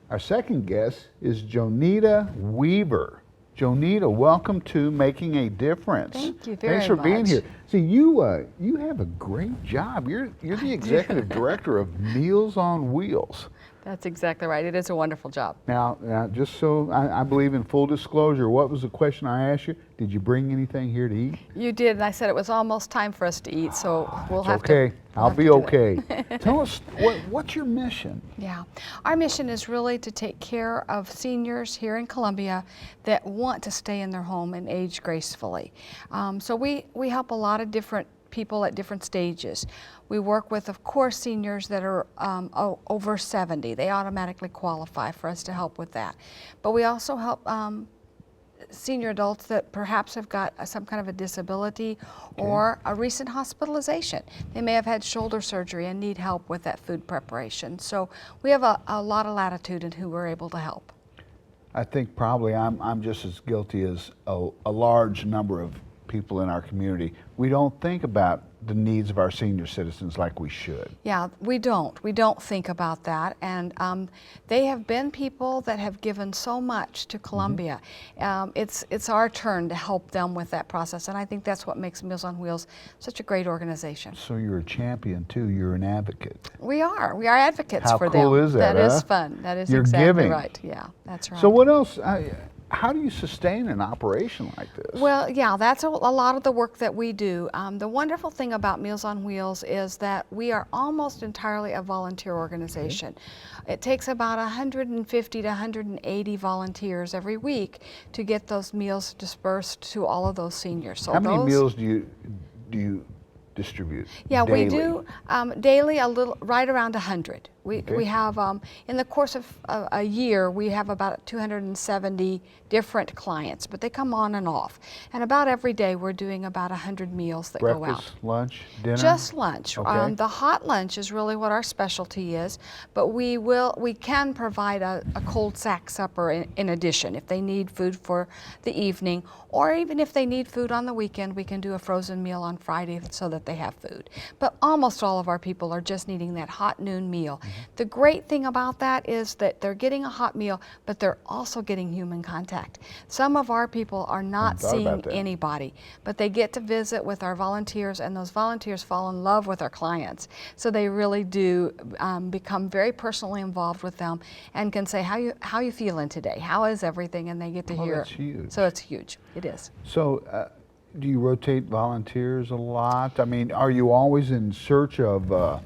Our second guest is JoNetta Weaver. JoNetta, welcome to Making a Difference. Thank you very much. Thanks for being here. See, you have a great job. You're the executive director of Meals on Wheels. That's exactly right. It is a wonderful job. Now just so I believe in full disclosure, what was the question I asked you? Did you bring anything here to eat? You did, and I said it was almost time for us to eat, so we'll have okay. to. I'll be okay. Tell us, what's your mission? Yeah, our mission is really to take care of seniors here in Columbia that want to stay in their home and age gracefully. So we help a lot of different people at different stages. We work with, of course, seniors that are over 70. They automatically qualify for us to help with that. But we also help senior adults that perhaps have got some kind of a disability or a recent hospitalization. They may have had shoulder surgery and need help with that food preparation. So we have a lot of latitude in who we're able to help. I think probably I'm just as guilty as a large number of people in our community. We don't think about the needs of our senior citizens like we should. Yeah, we don't. We don't think about that. And they have been people that have given so much to Columbia. It's our turn to help them with that process. And I think that's what makes Meals on Wheels such a great organization. So you're a champion too. You're an advocate. We are. We are advocates How for them. cool is that? That is fun. That is You're exactly giving. right. Yeah, that's right. So what else? How do you sustain an operation like this? Well, yeah, that's a lot of the work that we do. The wonderful thing about Meals on Wheels is that we are almost entirely a volunteer organization. It takes about 150 to 180 volunteers every week to get those meals dispersed to all of those seniors. So how many meals do you distribute? Yeah, daily? we do daily right around 100. We have, in the course of a year, we have about 270 different clients, but they come on and off. And about every day we're doing about 100 meals that go out. Breakfast, lunch, dinner? Just lunch. Okay. The hot lunch is really what our specialty is, but we can provide a cold sack supper in addition if they need food for the evening, or even if they need food on the weekend, we can do a frozen meal on Friday so that they have food. But almost all of our people are just needing that hot noon meal. The great thing about that is that they're getting a hot meal, but they're also getting human contact. Some of our people are not seeing anybody, but they get to visit with our volunteers, and those volunteers fall in love with our clients. So they really do become very personally involved with them and can say, how you feeling today? How is everything? And they get to hear. That's huge. So it's huge. It is. So do you rotate volunteers a lot? I mean, are you always in search of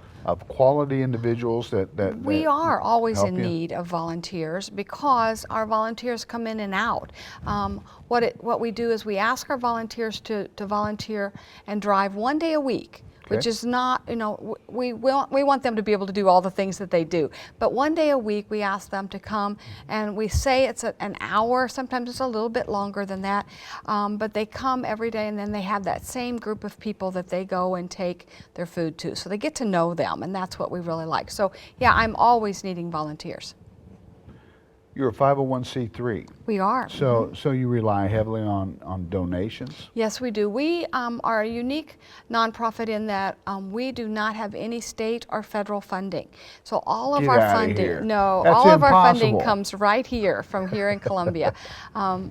quality individuals that we are always in you? need of volunteers because our volunteers come in and out. What we do is we ask our volunteers to volunteer and drive 1 day a week. Which is not, we want them to be able to do all the things that they do. But 1 day a week we ask them to come, and we say it's an hour, sometimes it's a little bit longer than that, but they come every day, and then they have that same group of people that they go and take their food to. So they get to know them, and that's what we really like. So yeah, I'm always needing volunteers. You're a 501c3. We are. So you rely heavily on donations? Yes, we do. We are a unique nonprofit in that we do not have any state or federal funding. So all of our funding, all of our funding comes right here from here in Columbia.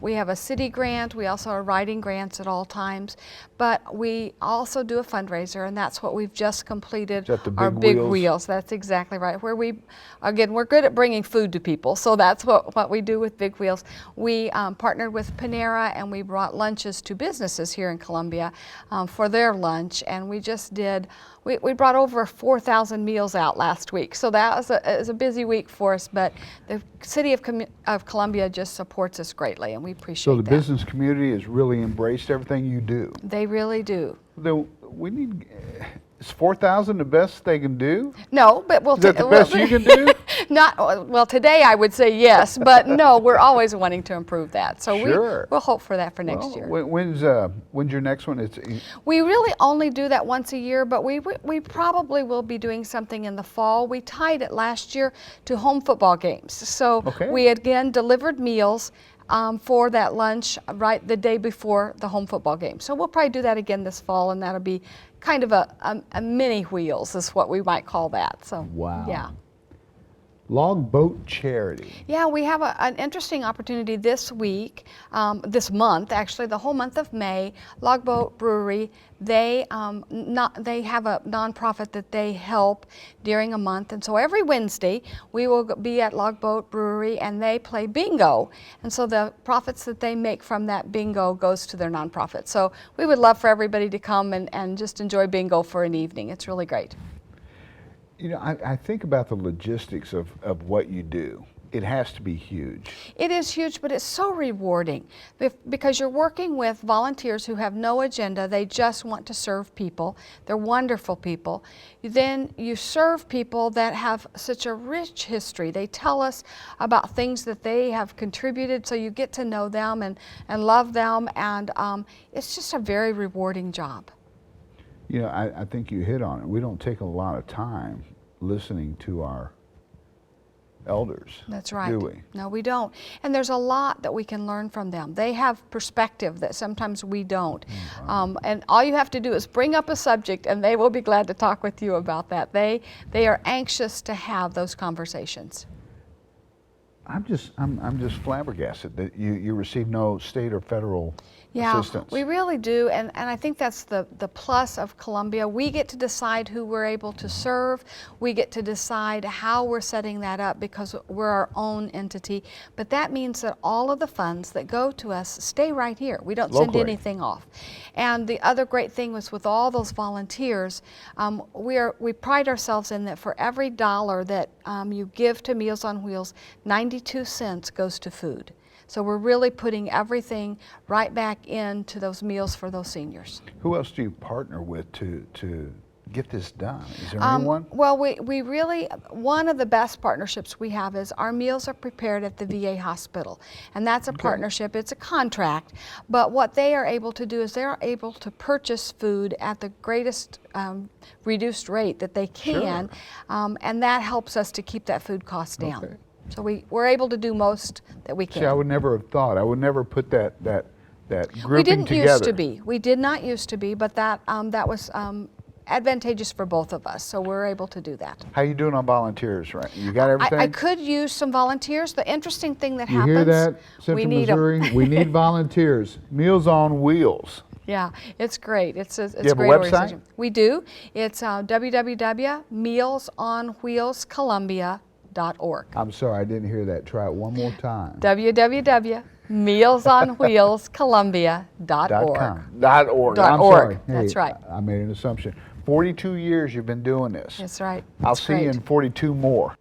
We have a city grant. We also are writing grants at all times, but we also do a fundraiser, and that's what we've just completed. Our Big Wheels. That's exactly right. Where we're good at bringing food to people, so that's what we do with Big Wheels. We partnered with Panera, and we brought lunches to businesses here in Columbia for their lunch, and we just did, we brought over 4,000 meals out last week. So that was a busy week for us, but the city of Columbia just supports us greatly, and we appreciate that. So the business community has really embraced everything you do. They really do. We need, is 4,000 the best they can do? No, but is that the best you can do? Well, today I would say yes, but no, we're always wanting to improve that. So we'll hope for that for next year. When's your next one? We really only do that once a year, but we probably will be doing something in the fall. We tied it last year to home football games. So we again delivered meals for that lunch right the day before the home football game. So we'll probably do that again this fall, and that'll be kind of a mini wheels is what we might call that. So wow. Yeah. Log Boat Charity. Yeah, we have an interesting opportunity this week, this month, actually, the whole month of May. Logboat Brewery, they have a nonprofit that they help during a month. And so every Wednesday, we will be at Logboat Brewery and they play bingo. And so the profits that they make from that bingo goes to their nonprofit. So we would love for everybody to come and just enjoy bingo for an evening. It's really great. You know, I think about the logistics of what you do. It has to be huge. It is huge, but it's so rewarding because you're working with volunteers who have no agenda. They just want to serve people. They're wonderful people. Then you serve people that have such a rich history. They tell us about things that they have contributed, so you get to know them and love them, and it's just a very rewarding job. You know, I think you hit on it. We don't take a lot of time listening to our elders. That's right. Do we? No, we don't. And there's a lot that we can learn from them. They have perspective that sometimes we don't. And all you have to do is bring up a subject and they will be glad to talk with you about that. They are anxious to have those conversations. I'm just flabbergasted that you receive no state or federal assistance. We really do, and I think that's the plus of Columbia. We get to decide who we're able to serve. We get to decide how we're setting that up because we're our own entity. But that means that all of the funds that go to us stay right here. We don't send anything off. And the other great thing was with all those volunteers, we pride ourselves in that for every dollar that you give to Meals on Wheels, 92 cents goes to food. So we're really putting everything right back into those meals for those seniors. Who else do you partner with to get this done? Is there anyone? Well, we really, one of the best partnerships we have is our meals are prepared at the VA hospital. And that's a partnership, it's a contract. But what they are able to do is they're able to purchase food at the greatest reduced rate that they can. And that helps us to keep that food cost down. Okay. So we're able to do most that we can. See, I would never have thought. I would never put that grouping together. We didn't used to be. We did not used to be, but that was advantageous for both of us. So we're able to do that. How you doing on volunteers? Right, you got everything. I could use some volunteers. The interesting thing that happens. You hear that, Central we need Missouri? We need volunteers. Meals on Wheels. Yeah, it's great. It's a Do you have great a website? organization. We do. It's www.mealsonwheelscolumbia.org. I'm sorry, I didn't hear that. Try it one more time. www.mealsonwheelscolumbia.org. I'm sorry. That's right. I made an assumption. 42 years you've been doing this. That's right. I'll see you in 42 more.